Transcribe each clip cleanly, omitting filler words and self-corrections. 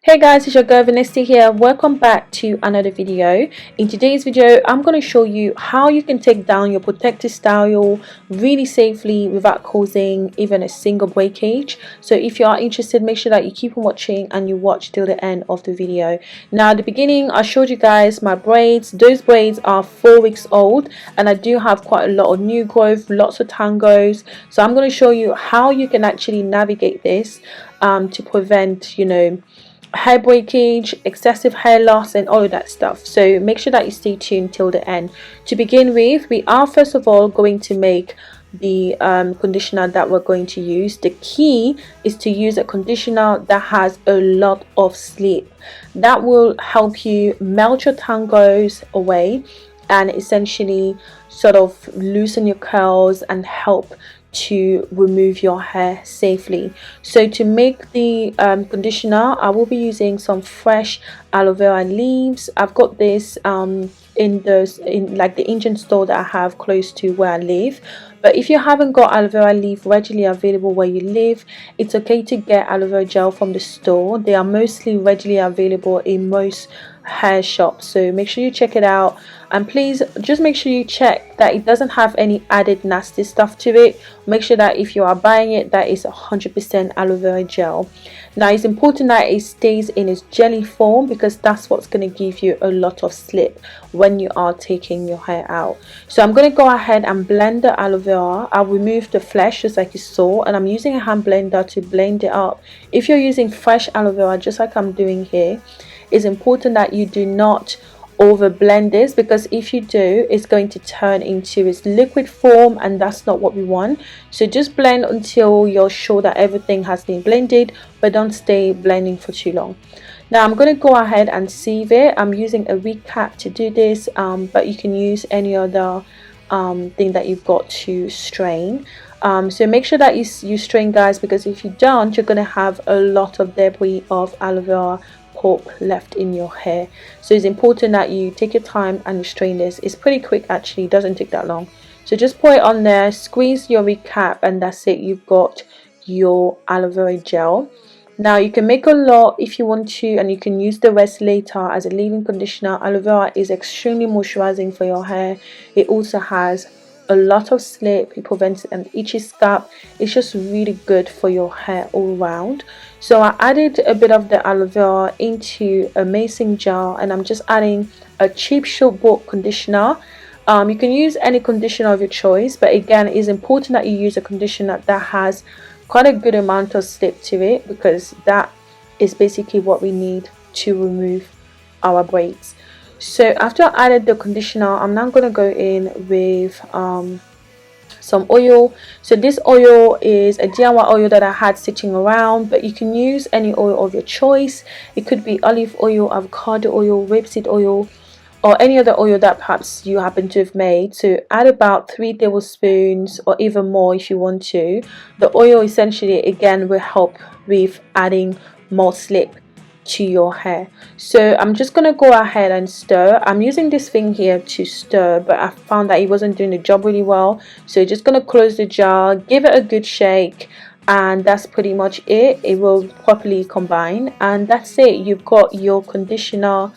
Hey guys, it's your girl Vanessa here. Welcome back to another video. In today's video, I'm going to show you how you can take down your protective style really safely without causing even a single breakage. So if you are interested, make sure that you keep on watching and you watch till the end of the video. Now at the beginning, I showed you guys my braids. Those braids are 4 weeks old and I do have quite a lot of new growth, lots of tangos. So I'm going to show you how you can actually navigate this to prevent, hair breakage, excessive hair loss and all of that stuff. So make sure that you stay tuned till the end. To begin with, we are first of all going to make the conditioner that we're going to use. The key is to use a conditioner that has a lot of sleep. That will help you melt your tangos away and essentially sort of loosen your curls and help to remove your hair safely. So to make the conditioner, I will be using some fresh aloe vera leaves. I've got this in like the Indian store that I have close to where I live. But if you haven't got aloe vera leaf readily available where you live, it's okay to get aloe vera gel from the store. They are mostly readily available in most hair shops, so make sure you check it out. And please just make sure you check that it doesn't have any added nasty stuff to it. Make sure that if you are buying it, that is 100% aloe vera gel. Now it's important that it stays in its jelly form because that's what's going to give you a lot of slip when you are taking your hair out. So I'm going to go ahead and blend the aloe vera. I'll remove the flesh just like you saw, and I'm using a hand blender to blend it up. If you're using fresh aloe vera just like I'm doing here, it's important that you do not over blend this, because if you do, it's going to turn into its liquid form and that's not what we want. So just blend until you're sure that everything has been blended, but don't stay blending for too long. Now I'm going to go ahead and sieve it. I'm using a wig cap to do this, but you can use any other thing that you've got to strain. So make sure that you strain, guys, because if you don't, you're going to have a lot of debris of aloe vera pulp left in your hair. So it's important that you take your time and you strain this. It's pretty quick actually, it doesn't take that long. So just pour it on there, squeeze your recap, and that's it. You've got your aloe vera gel. Now you can make a lot if you want to, and you can use the rest later as a leave-in conditioner. Aloe vera is extremely moisturizing for your hair. It also has a lot of slip. It prevents an itchy scalp. It's just really good for your hair all round. So I added a bit of the aloe vera into a mason jar, and I'm just adding a cheap short bought conditioner. You can use any conditioner of your choice, but again, it's important that you use a conditioner that has quite a good amount of slip to it, because that is basically what we need to remove our braids. So after I added the conditioner, I'm now going to go in with some oil. So this oil is a DIY oil that I had sitting around, but you can use any oil of your choice. It could be olive oil, avocado oil, rapeseed oil, or any other oil that perhaps you happen to have made. So add about 3 tablespoons or even more if you want to. The oil essentially again will help with adding more slip to your hair. So I'm just gonna go ahead and stir. I'm using this thing here to stir, but I found that it wasn't doing the job really well, so just gonna close the jar, give it a good shake, and that's pretty much it. It will properly combine, and that's it. You've got your conditioner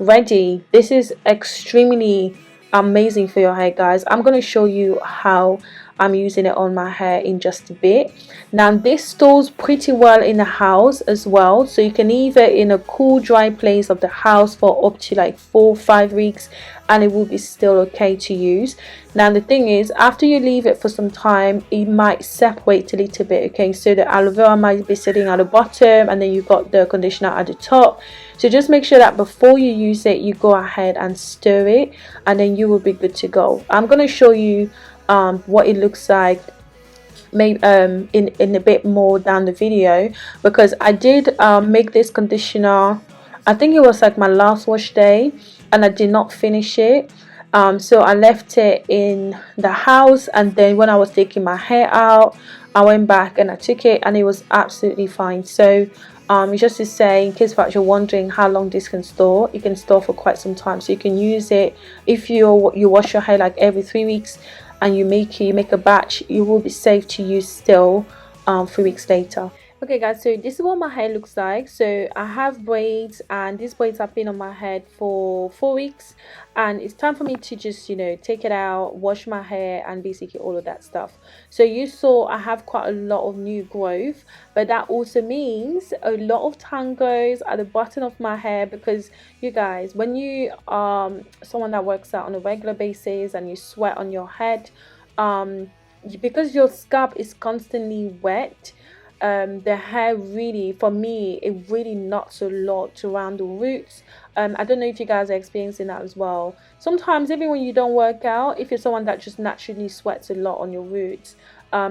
ready. This is extremely amazing for your hair, guys. I'm going to show you how I'm using it on my hair in just a bit. Now this stores pretty well in the house as well, so you can leave it in a cool dry place of the house for up to like 4 or 5 weeks and it will be still okay to use. Now the thing is, after you leave it for some time, it might separate a little bit. Okay, so the aloe vera might be sitting at the bottom and then you've got the conditioner at the top. So just make sure that before you use it, you go ahead and stir it, and then you will be good to go. I'm going to show you what it looks like maybe in a bit more down the video, because I did make this conditioner, I think it was like my last wash day, and I did not finish it. So I left it in the house, and then when I was taking my hair out, I went back and I took it and it was absolutely fine. So it's just to say, in case perhaps you're wondering how long this can store, it can store for quite some time. So you can use it if you wash your hair like every 3 weeks and you make a batch, you will be safe to use still 3 weeks later. Okay guys, so this is what my hair looks like. So I have braids, and these braids have been on my head for 4 weeks, and it's time for me to just, take it out, wash my hair, and basically all of that stuff. So you saw I have quite a lot of new growth, but that also means a lot of tangles at the bottom of my hair, because you guys, when you someone that works out on a regular basis and you sweat on your head, because your scalp is constantly wet, the hair really, for me, it really knocks a lot around the roots. I don't know if you guys are experiencing that as well. Sometimes even when you don't work out, if you're someone that just naturally sweats a lot on your roots,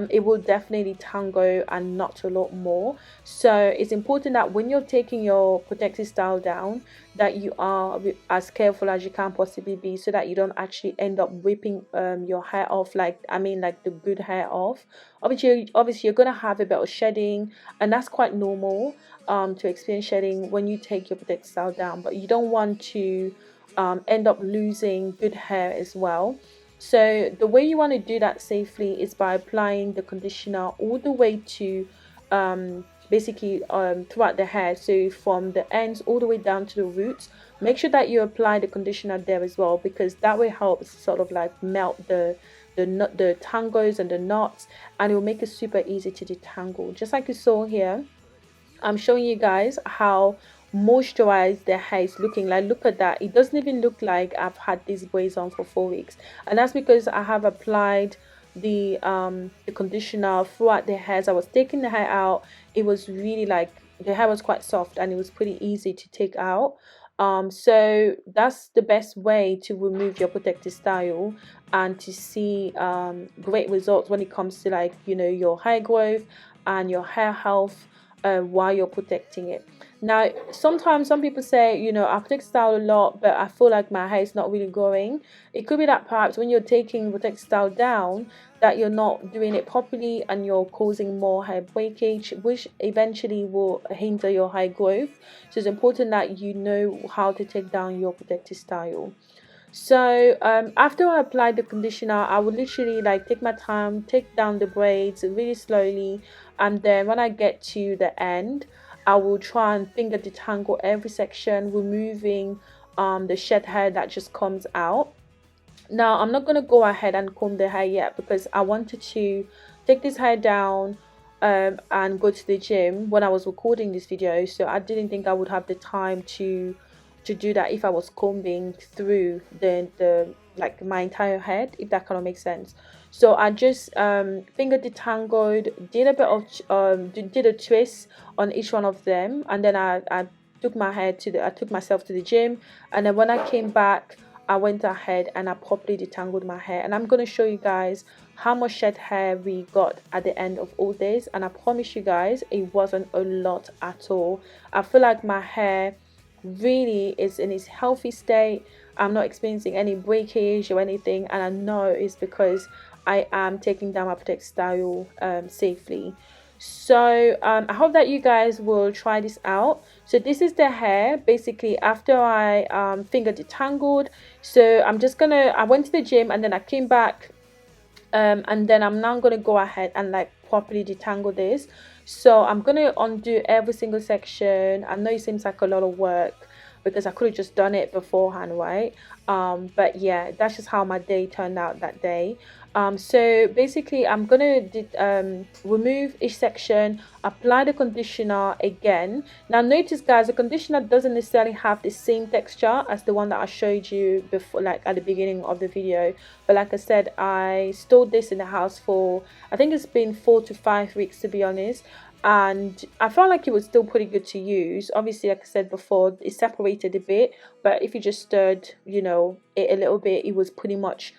it will definitely tango and knot a lot more. So it's important that when you're taking your protective style down, that you are as careful as you can possibly be, so that you don't actually end up ripping your hair off, like, I mean, like the good hair off. Obviously you're gonna have a bit of shedding, and that's quite normal to experience shedding when you take your protective style down, but you don't want to end up losing good hair as well. So the way you want to do that safely is by applying the conditioner all the way to basically throughout the hair, so from the ends all the way down to the roots. Make sure that you apply the conditioner there as well, because that will help sort of like melt the tangles and the knots, and it will make it super easy to detangle. Just like you saw here, I'm showing you guys how moisturized the hair is looking. Like, look at that, it doesn't even look like I've had these braids on for 4 weeks, and that's because I have applied the conditioner throughout the hair. As I was taking the hair out, it was really like the hair was quite soft and it was pretty easy to take out. So that's the best way to remove your protective style and to see great results when it comes to, like, your hair growth and your hair health while you're protecting it. Now, sometimes some people say, I protect style a lot, but I feel like my hair is not really growing. It could be that perhaps when you're taking protect style down, that you're not doing it properly and you're causing more hair breakage, which eventually will hinder your hair growth. So it's important that you know how to take down your protective style. So after I apply the conditioner, I will literally like take my time, take down the braids really slowly, and then when I get to the end, I will try and finger detangle every section, removing the shed hair that just comes out. Now I'm not going to go ahead and comb the hair yet, because I wanted to take this hair down and go to the gym when I was recording this video, so I didn't think I would have the time to do that if I was combing through the like my entire head, if that kind of makes sense. So I just finger detangled, did a bit of did a twist on each one of them, and then I took my hair to the I took myself to the gym, and then when I came back, I went ahead and I properly detangled my hair. And I'm going to show you guys how much shed hair we got at the end of all this, and I promise you guys it wasn't a lot at all. I feel like my hair really is in its healthy state. I'm not experiencing any breakage or anything, and I know it's because I am taking down my protect style safely. So I hope that you guys will try this out. So this is the hair basically after I finger detangled. So I went to the gym and then I came back, and then I'm now gonna go ahead and like properly detangle this. So I'm gonna undo every single section. I know it seems like a lot of work because I could have just done it beforehand, right? But yeah, that's just how my day turned out that day. So basically I'm gonna remove each section, apply the conditioner again. Now notice guys, the conditioner doesn't necessarily have the same texture as the one that I showed you before, like at the beginning of the video, but like I said, I stored this in the house for, I think it's been 4 to 5 weeks to be honest, and I felt like it was still pretty good to use. Obviously, like I said before, it separated a bit, but if you just stirred it a little bit, it was pretty much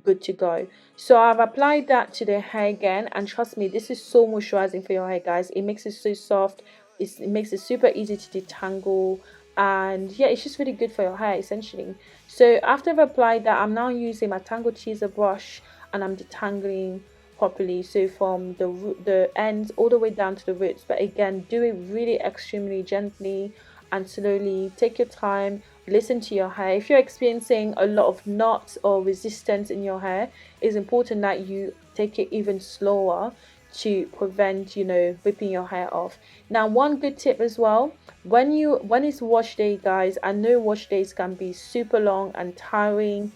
good to go. So I've applied that to the hair again, and trust me, this is so moisturizing for your hair guys. It makes it so soft, it makes it super easy to detangle, and yeah, it's just really good for your hair essentially. So after I've applied that, I'm now using my tangle teaser brush and I'm detangling properly, so from the ends all the way down to the roots. But again, do it really extremely gently and slowly. Take your time, listen to your hair. If you're experiencing a lot of knots or resistance in your hair, it's important that you take it even slower to prevent, you know, ripping your hair off. Now, one good tip as well, when it's wash day, guys, I know wash days can be super long and tiring,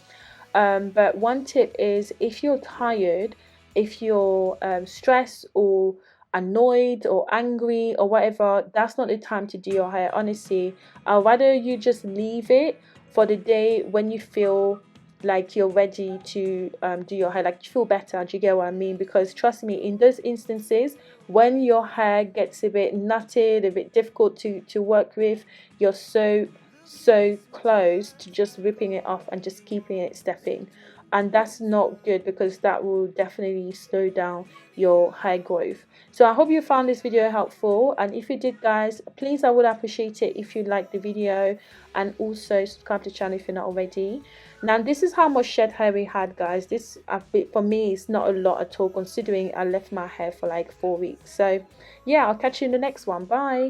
but one tip is, if you're tired, if you're stressed or annoyed or angry or whatever, that's not the time to do your hair. Honestly, I'd rather you just leave it for the day when you feel like you're ready to do your hair, like you feel better. Do you get what I mean? Because trust me, in those instances when your hair gets a bit knotted, a bit difficult to work with, you're so close to just ripping it off and just keeping it stepping, and that's not good because that will definitely slow down your hair growth. So I hope you found this video helpful, and if you did, guys, please, I would appreciate it if you like the video, and also subscribe to the channel if you're not already. Now, this is how much shed hair we had, guys. This for me is not a lot at all, considering I left my hair for like 4 weeks. So yeah, I'll catch you in the next one. Bye.